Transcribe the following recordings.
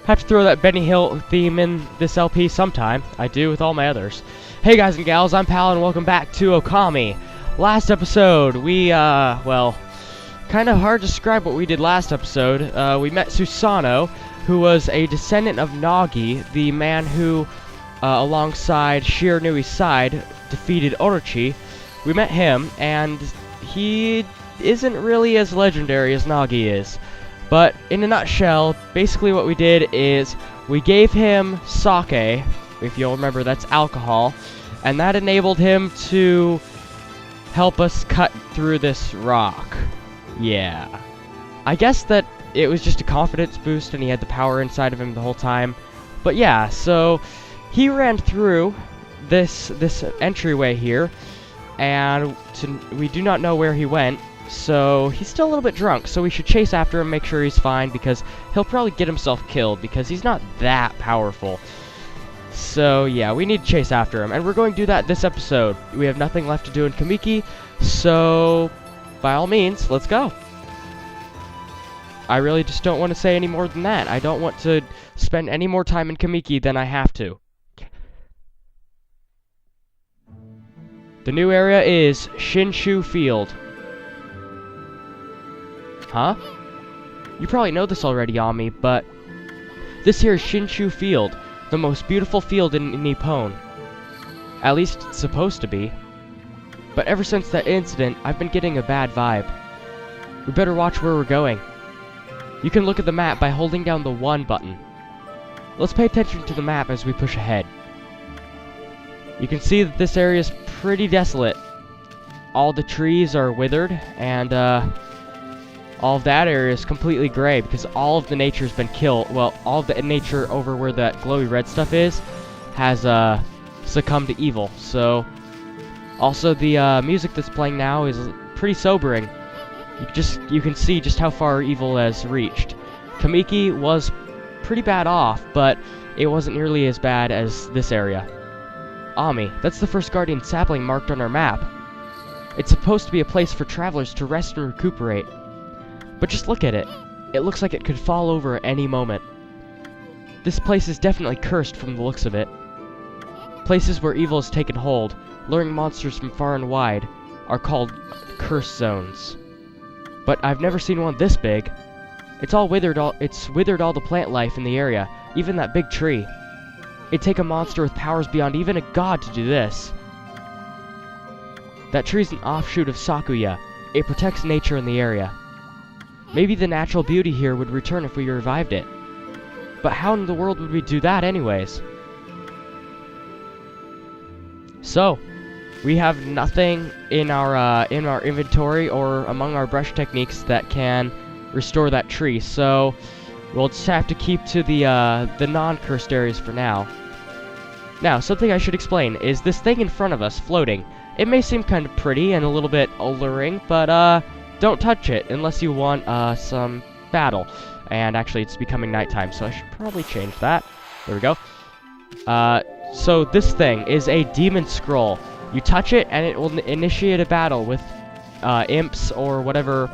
Have to throw that Benny Hill theme in this LP sometime. I do with all my others. Hey guys and gals, I'm Pal and welcome back to Okami. Last episode, we, well, kind of hard to describe what we did last episode. We met Susano, who was a descendant of Nagi, the man who, alongside Shiranui's side, defeated Orochi. We met him, and he isn't really as legendary as Nagi is. But in a nutshell, basically what we did is we gave him sake, if you'll remember that's alcohol, and that enabled him to help us cut through this rock. Yeah. I guess that it was just a confidence boost and he had the power inside of him the whole time. But yeah, so he ran through this entryway here, and we do not know where he went. So he's still a little bit drunk, so we should chase after him, make sure he's fine, because he'll probably get himself killed, because he's not that powerful. So yeah, we need to chase after him, and we're going to do that this episode. We have nothing left to do in Kamiki, so by all means, let's go. I really just don't want to say any more than that. I don't want to spend any more time in Kamiki than I have to. The new area is Shinshu Field. Huh? You probably know this already, Ami, but this here is Shinshu Field, the most beautiful field in Nippon. At least it's supposed to be. But ever since that incident, I've been getting a bad vibe. We better watch where we're going. You can look at the map by holding down the 1 button. Let's pay attention to the map as we push ahead. You can see that this area is pretty desolate. All the trees are withered, and all of that area is completely gray because all of the nature's been killed. Well, all of the nature over where that glowy red stuff is has succumbed to evil. So, also the music that's playing now is pretty sobering. You can see just how far evil has reached. Kamiki was pretty bad off, but it wasn't nearly as bad as this area. Ami, that's the first guardian sapling marked on our map. It's supposed to be a place for travelers to rest and recuperate. But just look at it. It looks like it could fall over at any moment. This place is definitely cursed from the looks of it. Places where evil has taken hold, luring monsters from far and wide, are called curse zones. But I've never seen one this big. It's withered all the plant life in the area, even that big tree. It'd take a monster with powers beyond even a god to do this. That tree's an offshoot of Sakuya. It protects nature in the area. Maybe the natural beauty here would return if we revived it. But how in the world would we do that anyways? So, we have nothing in our inventory or among our brush techniques that can restore that tree, so we'll just have to keep to the non-cursed areas for now. Now, something I should explain is this thing in front of us floating. It may seem kind of pretty and a little bit alluring, but don't touch it unless you want some battle. And actually, it's becoming nighttime, so I should probably change that. There we go. So this thing is a demon scroll. You touch it, and it will initiate a battle with imps or whatever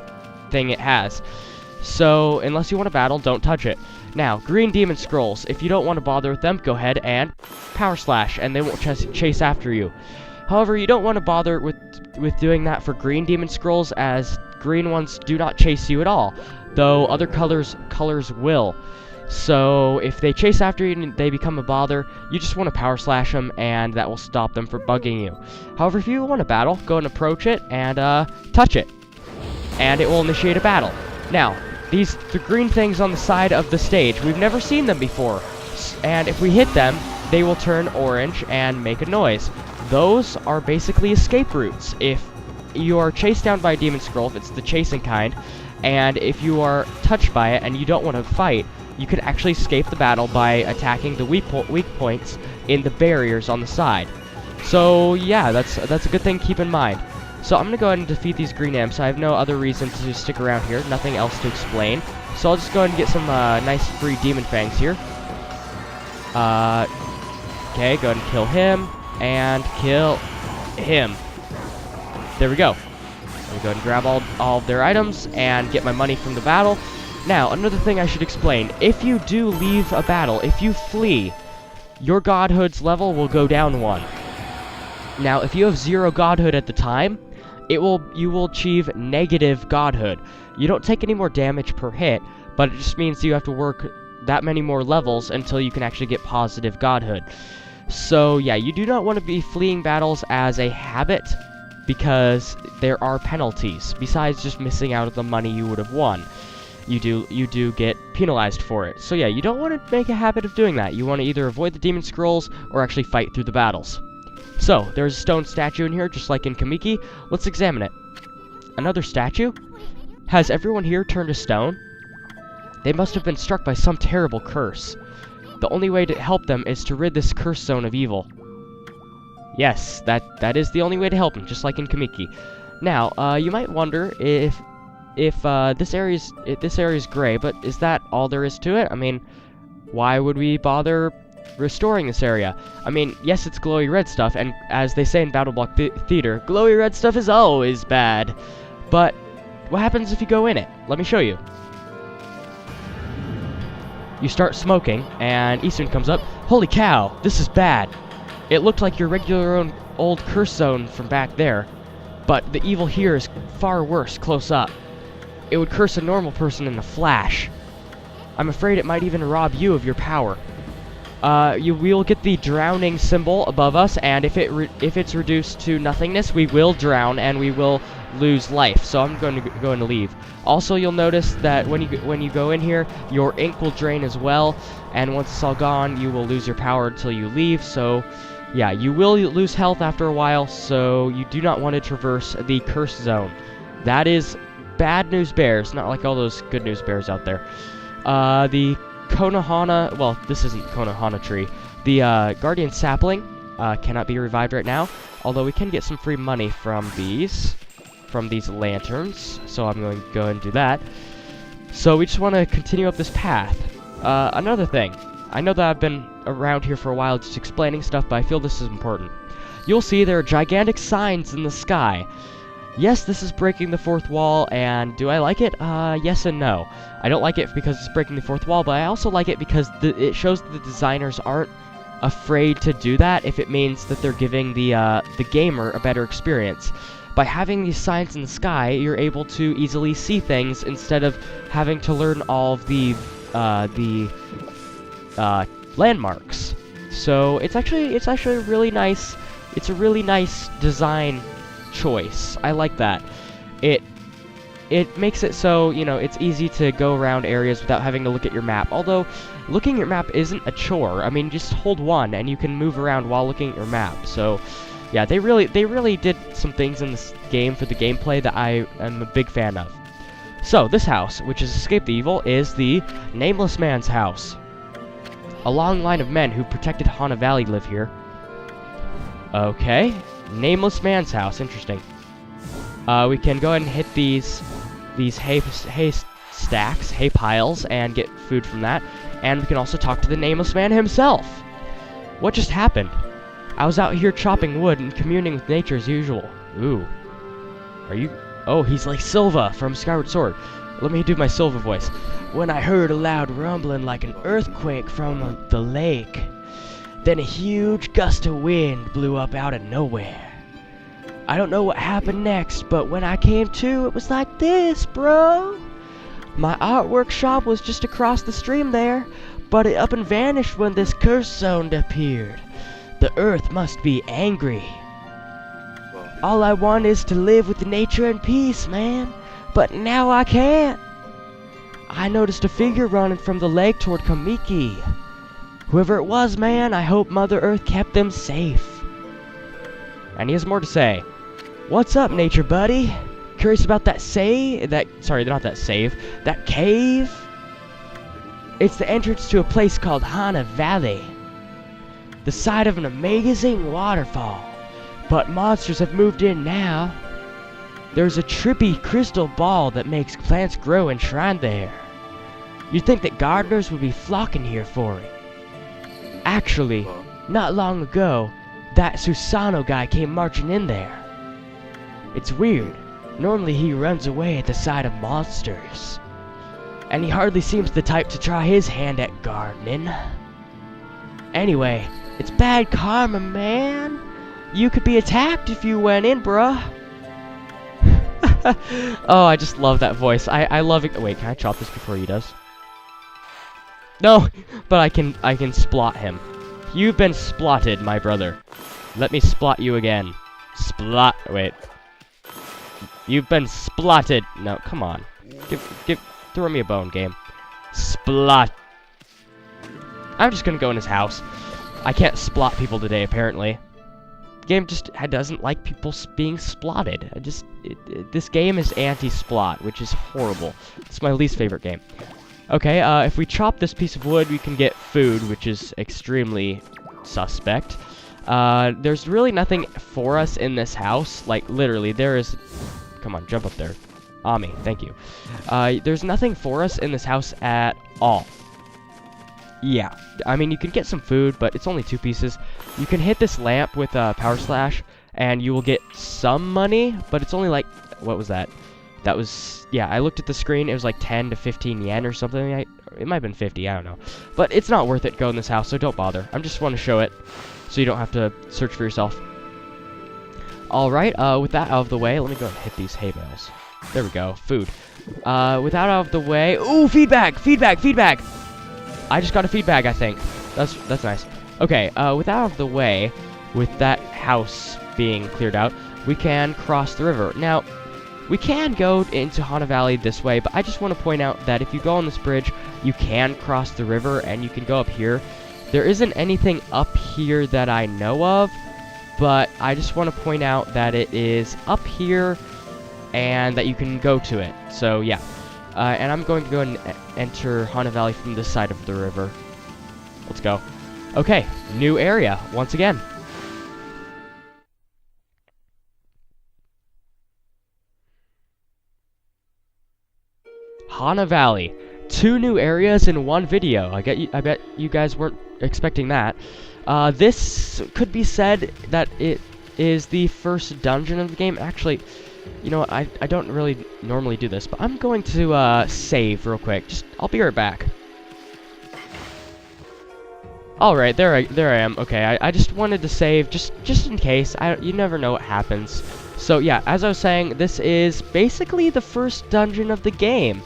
thing it has. So, unless you want to battle, don't touch it. Now, green demon scrolls. If you don't want to bother with them, go ahead and power slash, and they won't chase after you. However, you don't want to bother with doing that for green demon scrolls, as green ones do not chase you at all, though other colors will. So if they chase after you and they become a bother, you just want to power slash them, and that will stop them from bugging you. However, if you want to battle, go and approach it and touch it, and it will initiate a battle. Now, the green things on the side of the stage, we've never seen them before, and if we hit them, they will turn orange and make a noise. Those are basically escape routes. If you are chased down by a demon scroll, if it's the chasing kind, and if you are touched by it and you don't want to fight, you can actually escape the battle by attacking the weak points in the barriers on the side. So yeah, that's a good thing to keep in mind. So I'm gonna go ahead and defeat these green imps. I have no other reason to stick around here, nothing else to explain. So I'll just go ahead and get some nice free demon fangs here. Okay, go ahead and kill him, and kill him. There we go. Let me go ahead and grab all of their items, and get my money from the battle. Now, another thing I should explain. If you do leave a battle, if you flee, your godhood's level will go down 1. Now, if you have 0 godhood at the time, you will achieve negative godhood. You don't take any more damage per hit, but it just means you have to work that many more levels until you can actually get positive godhood. So yeah, you do not want to be fleeing battles as a habit, because there are penalties. Besides just missing out on the money you would have won, you do get penalized for it. So yeah, you don't want to make a habit of doing that. You want to either avoid the demon scrolls or actually fight through the battles. So, there's a stone statue in here, just like in Kamiki. Let's examine it. Another statue? Has everyone here turned to stone? They must have been struck by some terrible curse. The only way to help them is to rid this curse zone of evil. Yes, that is the only way to help them, just like in Kamiki. Now, you might wonder if this area is gray, but is that all there is to it? I mean, why would we bother restoring this area? I mean, yes, it's glowy red stuff, and as they say in Battle Block Theater, glowy red stuff is always bad. But what happens if you go in it? Let me show you. You start smoking, and Eastman comes up. Holy cow, this is bad. It looked like your regular old curse zone from back there, but the evil here is far worse close up. It would curse a normal person in a flash. I'm afraid it might even rob you of your power. We will get the drowning symbol above us, and if it's reduced to nothingness, we will drown and we will lose life. So I'm going to leave. Also, you'll notice that when you go in here, your ink will drain as well, and once it's all gone, you will lose your power until you leave. So, yeah, you will lose health after a while. So you do not want to traverse the curse zone. That is bad news bears, not like all those good news bears out there. The Konohana, well, this isn't Konohana tree. The Guardian Sapling cannot be revived right now, although we can get some free money from these lanterns, so I'm going to go and do that. So we just want to continue up this path. Another thing, I know that I've been around here for a while just explaining stuff, but I feel this is important. You'll see there are gigantic signs in the sky. Yes, this is breaking the fourth wall, and do I like it? Yes and no. I don't like it because it's breaking the fourth wall, but I also like it because it shows that the designers aren't afraid to do that if it means that they're giving the gamer a better experience. By having these signs in the sky, you're able to easily see things instead of having to learn all of the landmarks. So it's actually a really nice. It's a really nice design choice. I like that. It makes it so, you know, it's easy to go around areas without having to look at your map. Although, looking at your map isn't a chore. I mean, just hold 1 and you can move around while looking at your map. So, yeah, they really did some things in this game for the gameplay that I am a big fan of. So, this house, which has escaped the evil, is the Nameless Man's house. A long line of men who protected Hana Valley live here. Okay. Nameless Man's house, interesting. We can go ahead and hit these hay stacks, hay piles, and get food from that. And we can also talk to the Nameless Man himself. What just happened? I was out here chopping wood and communing with nature as usual. Ooh. Are you... Oh, he's like Silva from Skyward Sword. Let me do my Silva voice. When I heard a loud rumbling like an earthquake from the lake, then a huge gust of wind blew up out of nowhere. I don't know what happened next, but when I came to, it was like this, bro. My artwork shop was just across the stream there, but it up and vanished when this curse zone appeared. The earth must be angry. All I want is to live with nature and peace, man, but now I can't. I noticed a figure running from the lake toward Kamiki. Whoever it was, man, I hope Mother Earth kept them safe. And he has more to say. What's up, nature buddy? Curious about that that cave? It's the entrance to a place called Hana Valley. The site of an amazing waterfall. But monsters have moved in now. There's a trippy crystal ball that makes plants grow enshrined there. You'd think that gardeners would be flocking here for it. Actually, not long ago, that Susano guy came marching in there. It's weird. Normally he runs away at the sight of monsters. And he hardly seems the type to try his hand at gardening. Anyway, it's bad karma, man. You could be attacked if you went in, bruh. Oh, I just love that voice. I love it. Wait, can I chop this before he does? No, but I can splot him. You've been splotted, my brother. Let me splot you again. Splot. Wait. You've been splotted. No, come on. Throw me a bone, game. Splot. I'm just gonna go in his house. I can't splot people today, apparently. Game just doesn't like people being splotted. This game is anti-splot, which is horrible. It's my least favorite game. Okay, if we chop this piece of wood, we can get food, which is extremely suspect. There's really nothing for us in this house. Like, literally, there is... Come on, jump up there. Ami, thank you. There's nothing for us in this house at all. Yeah, I mean, you can get some food, but it's only 2 pieces. You can hit this lamp with a power slash, and you will get some money, but it's only like... What was that? That was... Yeah, I looked at the screen, it was like 10 to 15 yen or something. It might have been 50, I don't know. But it's not worth it going in this house, so don't bother. I just want to show it, so you don't have to search for yourself. Alright, with that out of the way, let me go and hit these hay bales. There we go, food. With that out of the way... Ooh, feedback! Feedback! Feedback! I just got a feedback, I think. That's nice. Okay, with that out of the way, with that house being cleared out, we can cross the river. Now, we can go into Hana Valley this way, but I just want to point out that if you go on this bridge, you can cross the river, and you can go up here. There isn't anything up here that I know of, but I just want to point out that it is up here, and that you can go to it. So, yeah. And I'm going to go and enter Hana Valley from this side of the river. Let's go. Okay, new area, once again. Hana Valley. 2 new areas in 1 video. I bet you guys weren't expecting that. This could be said that it is the first dungeon of the game. Actually, you know what, I don't really normally do this, but I'm going to save real quick. I'll be right back. Alright, there I am. Okay, I just wanted to save, just in case. You never know what happens. So yeah, as I was saying, this is basically the first dungeon of the game.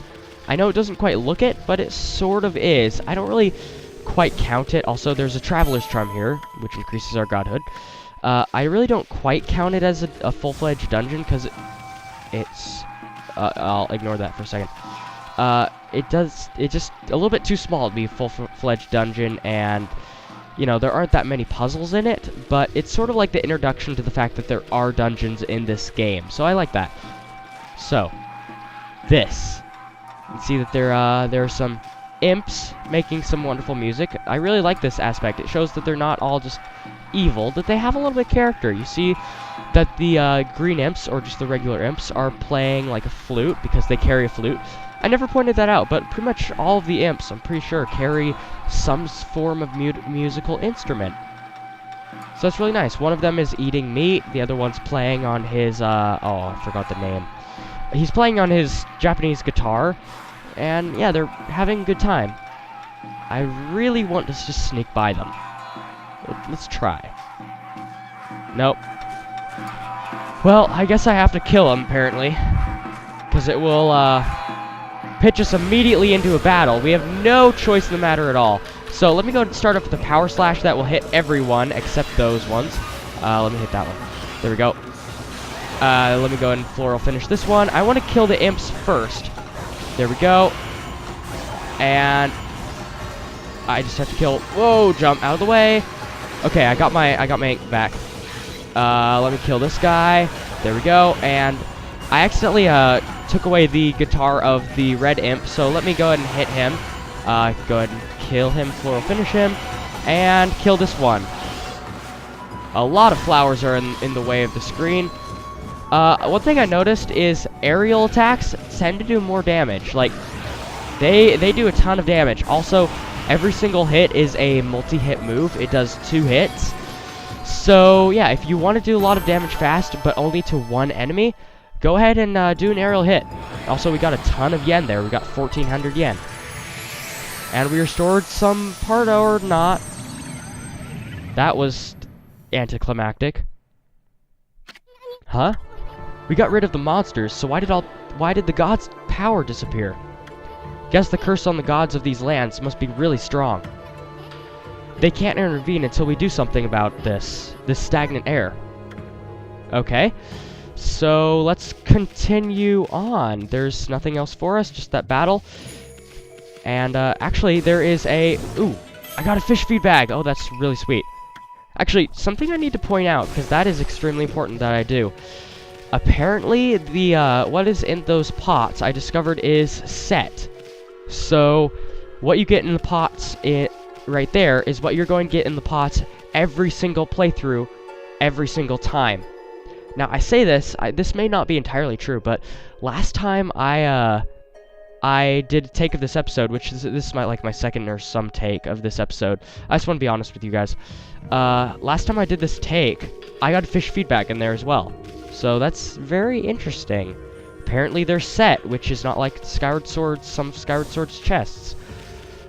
I know it doesn't quite look it, but it sort of is. I don't really quite count it. Also, there's a Traveler's Charm here, which increases our godhood. I really don't quite count it as a full-fledged dungeon, because it's... I'll ignore that for a second. It's just a little bit too small to be a full-fledged dungeon, and, you know, there aren't that many puzzles in it, but it's sort of like the introduction to the fact that there are dungeons in this game, so I like that. So, this. You can see that there are some imps making some wonderful music. I really like this aspect. It shows that they're not all just evil, that they have a little bit of character. You see that the green imps, or just the regular imps, are playing like a flute because they carry a flute. I never pointed that out, but pretty much all of the imps, I'm pretty sure, carry some form of musical instrument. So that's really nice. One of them is eating meat, the other one's playing on his, oh, I forgot the name. He's playing on his Japanese guitar, and yeah, they're having a good time. I really want to just sneak by them. Let's try. Nope. Well, I guess I have to kill him, apparently. Because it will, pitch us immediately into a battle. We have no choice in the matter at all. So let me go and start up with the power slash that will hit everyone except those ones. Let me hit that one. There we go. Let me go and floral finish this one. I want to kill the imps first. There we go. And I just have to kill. Whoa! Jump out of the way. Okay, I got my ink back. Let me kill this guy. There we go. And I accidentally took away the guitar of the red imp. So let me go ahead and hit him. Go ahead and kill him. Floral finish him. And kill this one. A lot of flowers are in the way of the screen. One thing I noticed is aerial attacks tend to do more damage. Like, they do a ton of damage. Also, every single hit is a multi-hit move. It does 2 hits. So, yeah, if you want to do a lot of damage fast, but only to one enemy, go ahead and do an aerial hit. Also, we got a ton of yen there. We got 1,400 yen. And we restored some part or not. That was anticlimactic. Huh? We got rid of the monsters, so why did the gods' power disappear? Guess the curse on the gods of these lands must be really strong. They can't intervene until we do something about this stagnant air. Okay. So, let's continue on. There's nothing else for us, just that battle. And, actually, there is a... Ooh, I got a fish feed bag! Oh, that's really sweet. Actually, something I need to point out, because that is extremely important that I do. Apparently, the, what is in those pots, I discovered, is set. So, what you get in the pots right there is what you're going to get in the pots every single playthrough, every single time. Now, I say this, this may not be entirely true, but last time I did a take of this episode, which is, this is my second or some take of this episode. I just want to be honest with you guys. Last time I did this take, I got fish feedback in there as well. So that's very interesting. Apparently they're set, which is not like Skyward Sword, some Skyward Sword's chests.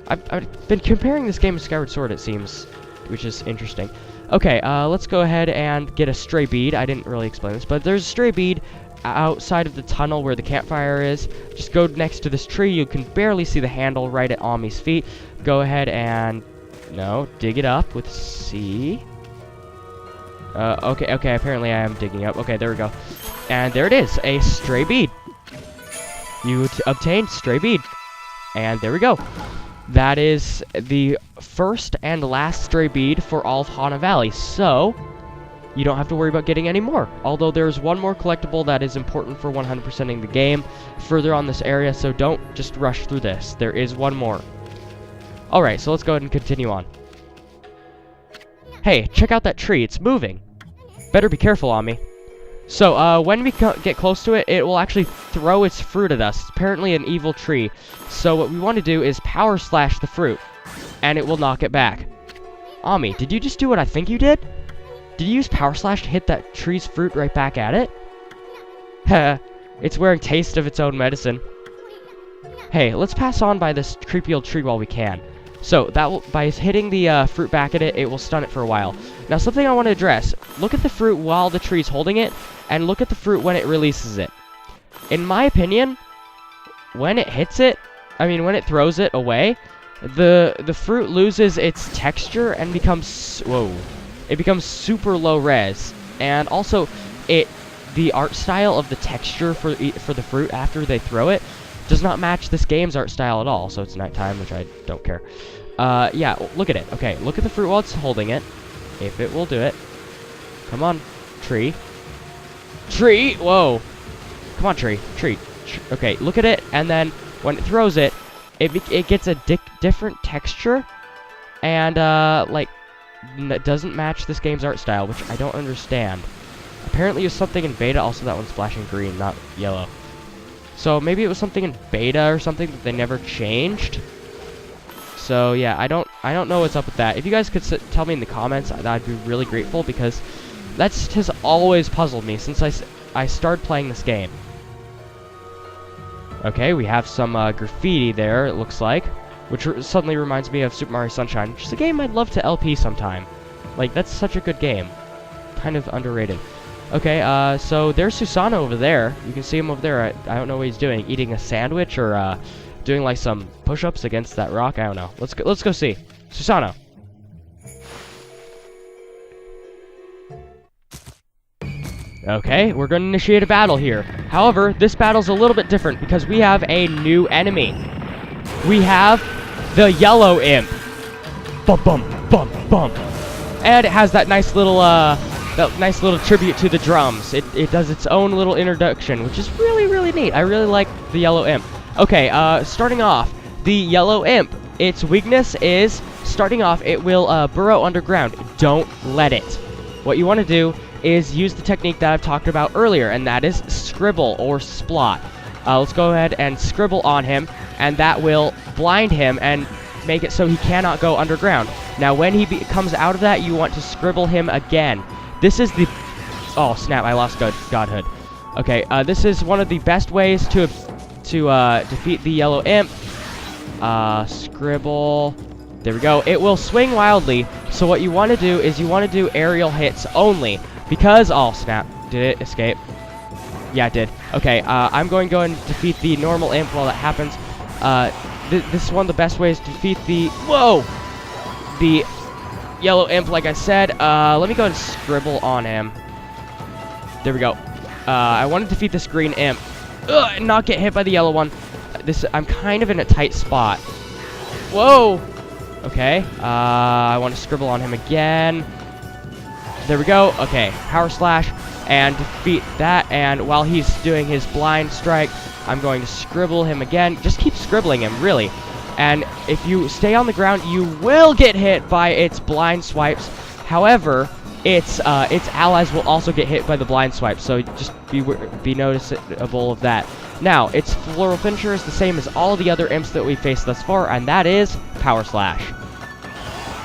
I've been comparing this game to Skyward Sword, it seems, which is interesting. Okay, let's go ahead and get a stray bead. I didn't really explain this, but there's a stray bead outside of the tunnel where the campfire is. Just go next to this tree. You can barely see the handle right at Ami's feet. Go ahead and... No, dig it up with C. Okay, apparently I am digging up. Okay, there we go. And there it is, a stray bead. You obtained stray bead. And there we go. That is the first and last stray bead for all of Hana Valley. So, you don't have to worry about getting any more. Although there's one more collectible that is important for 100%ing the game further on this area, so don't just rush through this. There is one more. Alright, so let's go ahead and continue on. Hey, check out that tree. It's moving. Better be careful, Ami. So, when we get close to it, it will actually throw its fruit at us. It's apparently an evil tree. So what we want to do is power slash the fruit, and it will knock it back. Ami, did you just do what I think you did? Did you use power slash to hit that tree's fruit right back at it? Heh, it's wearing taste of its own medicine. Hey, let's pass on by this creepy old tree while we can. So, by hitting the fruit back at it, it will stun it for a while. Now, something I want to address. Look at the fruit while the tree's holding it, and look at the fruit when it releases it. In my opinion, when it hits it, when it throws it away, the fruit loses its texture and becomes... Whoa. It becomes super low res. And also, the art style of the texture for the fruit after they throw it does not match this game's art style at all. So it's nighttime, which I don't care. Yeah, look at it. Okay, look at the fruit while it's holding it. If it will do it. Come on, tree. Tree! Whoa. Come on, tree. Tree. Okay, look at it, and then when it throws it, it gets a different texture, and, it doesn't match this game's art style, which I don't understand. Apparently there's something in beta, also that one's flashing green, not yellow. So maybe it was something in beta or something that they never changed. So yeah, I don't know what's up with that. If you guys could tell me in the comments, I'd be really grateful, because that has always puzzled me since I started playing this game. Okay, we have some graffiti there, it looks like, which suddenly reminds me of Super Mario Sunshine, which is a game I'd love to LP sometime. Like, that's such a good game. Kind of underrated. Okay, so there's Susano over there. You can see him over there. I don't know what he's doing. Eating a sandwich or doing like some push-ups against that rock. I don't know. Let's go see. Susano. Okay, we're going to initiate a battle here. However, this battle's a little bit different because we have a new enemy. We have the Yellow Imp. Bum bum bum bum. And it has that nice little tribute to the drums. It does its own little introduction, which is really, really neat. I really like the Yellow Imp. Okay, starting off, the Yellow Imp. Its weakness is, starting off, it will burrow underground. Don't let it. What you want to do is use the technique that I've talked about earlier, and that is scribble or splot. Let's go ahead and scribble on him, and that will blind him and make it so he cannot go underground. Now, when he comes out of that, you want to scribble him again. This is the... Oh, snap, I lost godhood. Okay, this is one of the best ways to defeat the yellow imp. Scribble. There we go. It will swing wildly, so what you want to do is you want to do aerial hits only. Because... Oh, snap. Did it escape? Yeah, it did. Okay, I'm going to go and defeat the normal imp while that happens. This is one of the best ways to defeat the... Whoa! The yellow imp, like I said. Let me go and scribble on him. There we go. I want to defeat this green imp. And not get hit by the yellow one. I'm kind of in a tight spot. Whoa! Okay. I want to scribble on him again. There we go. Okay. Power slash. And defeat that. And while he's doing his blind strike, I'm going to scribble him again. Just keep scribbling him, really. And if you stay on the ground, you will get hit by its blind swipes. However, its allies will also get hit by the blind swipe, so just be noticeable of that. Now, its floral finisher is the same as all the other imps that we've faced thus far, and that is Power Slash.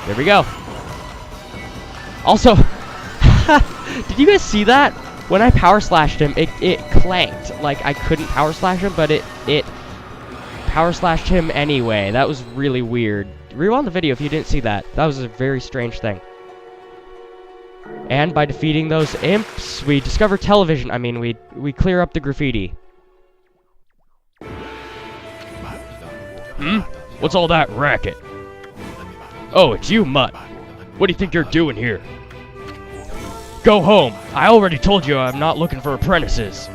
There we go. Also, did you guys see that? When I Power Slashed him, it clanked. Like, I couldn't Power Slash him, but it Power Slashed him anyway. That was really weird. Rewind the video if you didn't see that. That was a very strange thing. And by defeating those imps, we discover television. I mean, we clear up the graffiti. Hmm? What's all that racket? Oh, it's you, Mutt. What do you think you're doing here? Go home. I already told you I'm not looking for apprentices.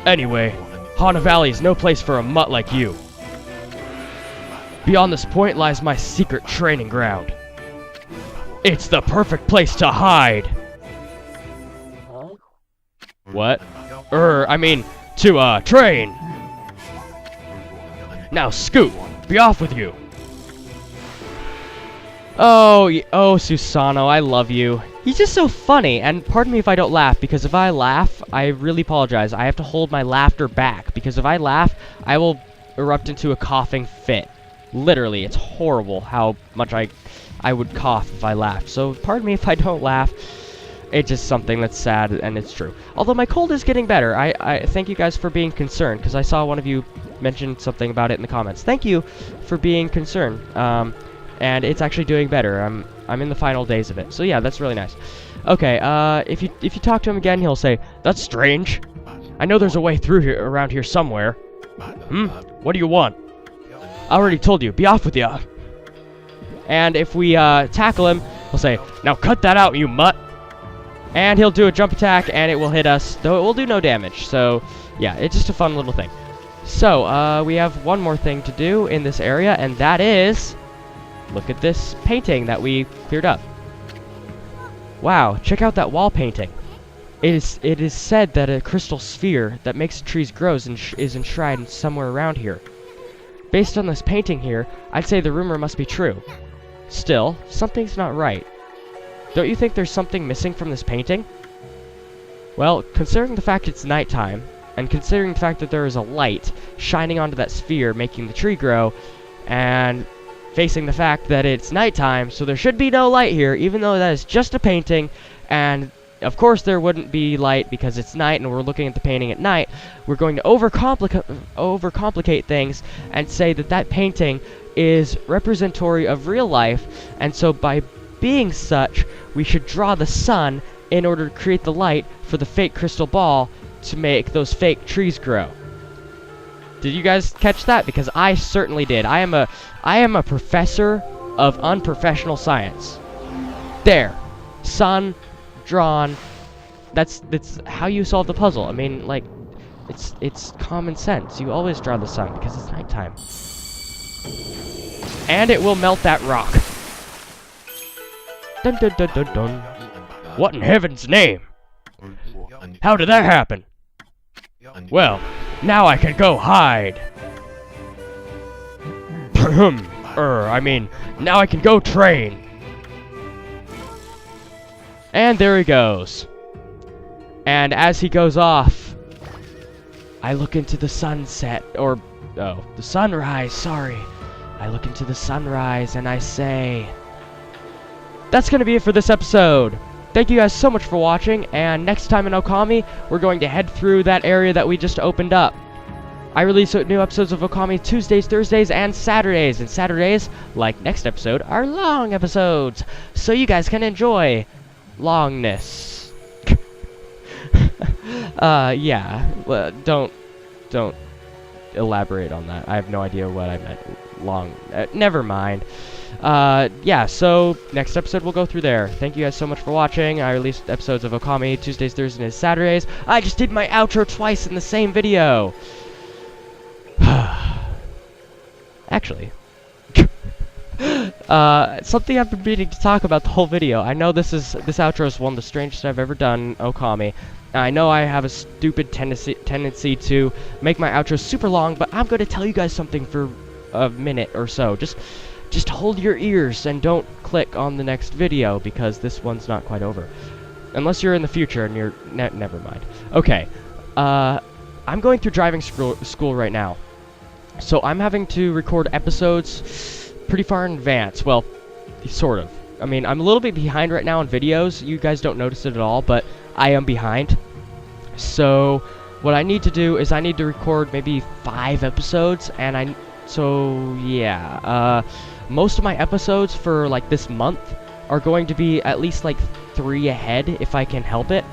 Anyway, Hana Valley is no place for a mutt like you. Beyond this point lies my secret training ground. It's the perfect place to hide. What? I mean, to, train. Now, Scoot, be off with you. Oh, Susano, I love you. He's just so funny, and pardon me if I don't laugh, because if I laugh, I really apologize. I have to hold my laughter back, because if I laugh, I will erupt into a coughing fit. Literally, it's horrible how much I would cough if I laughed. So, pardon me if I don't laugh. It's just something that's sad, and it's true. Although my cold is getting better. I thank you guys for being concerned, because I saw one of you mention something about it in the comments. Thank you for being concerned. And it's actually doing better. I'm in the final days of it. So yeah, that's really nice. Okay, if you talk to him again, he'll say, "That's strange. I know there's a way through here, around here somewhere." Hmm? What do you want? I already told you. Be off with ya. And if we tackle him, he'll say, "Now cut that out, you mutt." And he'll do a jump attack, and it will hit us, though it will do no damage. So yeah, it's just a fun little thing. So we have one more thing to do in this area, and that is... Look at this painting that we cleared up. Wow, check out that wall painting. It is said that a crystal sphere that makes trees grow is enshrined somewhere around here. Based on this painting here, I'd say the rumor must be true. Still, something's not right. Don't you think there's something missing from this painting? Well, considering the fact it's nighttime, and considering the fact that there is a light shining onto that sphere making the tree grow, and... facing the fact that it's nighttime, so there should be no light here, even though that is just a painting, and of course there wouldn't be light because it's night and we're looking at the painting at night. We're going to overcomplicate things and say that that painting is representatory of real life, and so by being such, we should draw the sun in order to create the light for the fake crystal ball to make those fake trees grow. Did you guys catch that? Because I certainly did. I am a professor of unprofessional science. There. Sun drawn. That's how you solve the puzzle. I mean, like, it's common sense. You always draw the sun because it's nighttime. And it will melt that rock. Dun dun dun dun dun. What in heaven's name? How did that happen? Well, now I can go hide. I mean, now I can go train. And there he goes. And as he goes off, I look into the sunset, or, oh, the sunrise, sorry. I look into the sunrise and I say, that's gonna be it for this episode. Thank you guys so much for watching, and next time in Okami, we're going to head through that area that we just opened up. I release new episodes of Okami Tuesdays, Thursdays, and Saturdays. And Saturdays, like next episode, are long episodes, so you guys can enjoy longness. Yeah, well, don't elaborate on that. I have no idea what I meant. Long, never mind. Yeah, so next episode we'll go through there. Thank you guys so much for watching. I released episodes of Okami Tuesdays, Thursdays, and Saturdays. I just did my outro twice in the same video. Actually, something I've been meaning to talk about the whole video. I know this outro is one of the strangest I've ever done, Okami. I know I have a stupid tendency to make my outros super long, but I'm going to tell you guys something for a minute or so. Just hold your ears and don't click on the next video, because this one's not quite over. Unless you're in the future and you're... never mind. Okay. I'm going through driving school right now. So I'm having to record episodes pretty far in advance. Well, sort of. I mean, I'm a little bit behind right now on videos. You guys don't notice it at all, but I am behind. So what I need to do is I need to record maybe 5 episodes, and so yeah, most of my episodes for like this month are going to be at least like 3 ahead if I can help it.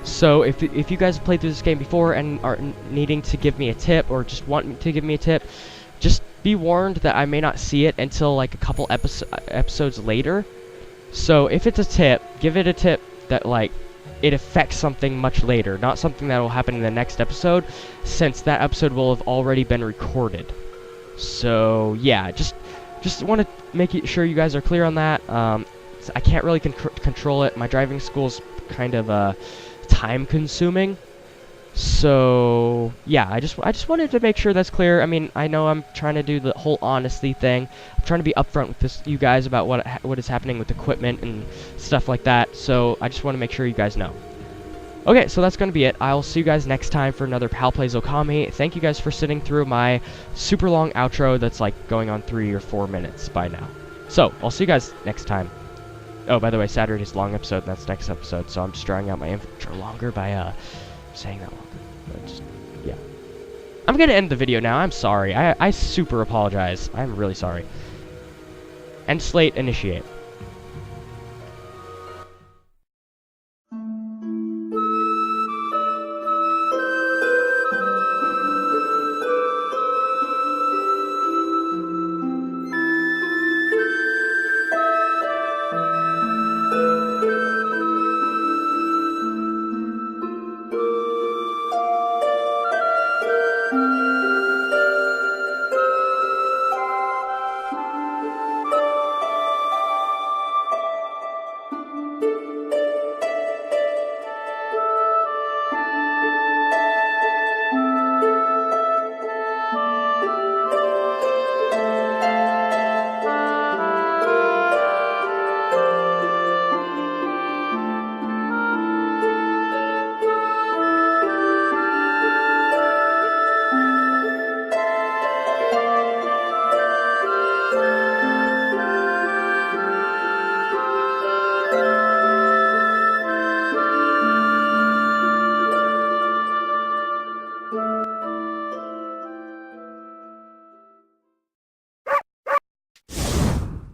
So if you guys have played through this game before and are needing to give me a tip, or just want to give me a tip, just be warned that I may not see it until like a couple episodes later. So if it's a tip, give it a tip that like it affects something much later, not something that will happen in the next episode, since that episode will have already been recorded. So yeah, just want to make sure you guys are clear on that. I can't really control it. My driving school's kind of time consuming. So yeah, I just wanted to make sure that's clear. I mean, I know I'm trying to do the whole honesty thing. I'm trying to be upfront with you guys about what is happening with equipment and stuff like that. So I just want to make sure you guys know. Okay, so that's going to be it. I'll see you guys next time for another PalPlays Okami. Thank you guys for sitting through my super long outro that's like going on 3 or 4 minutes by now. So I'll see you guys next time. Oh, by the way, Saturday's long episode, that's next episode, so I'm just drawing out my intro longer by saying that longer. But just, yeah. I'm gonna end the video now. I'm sorry. I super apologize. I'm really sorry. End slate, initiate.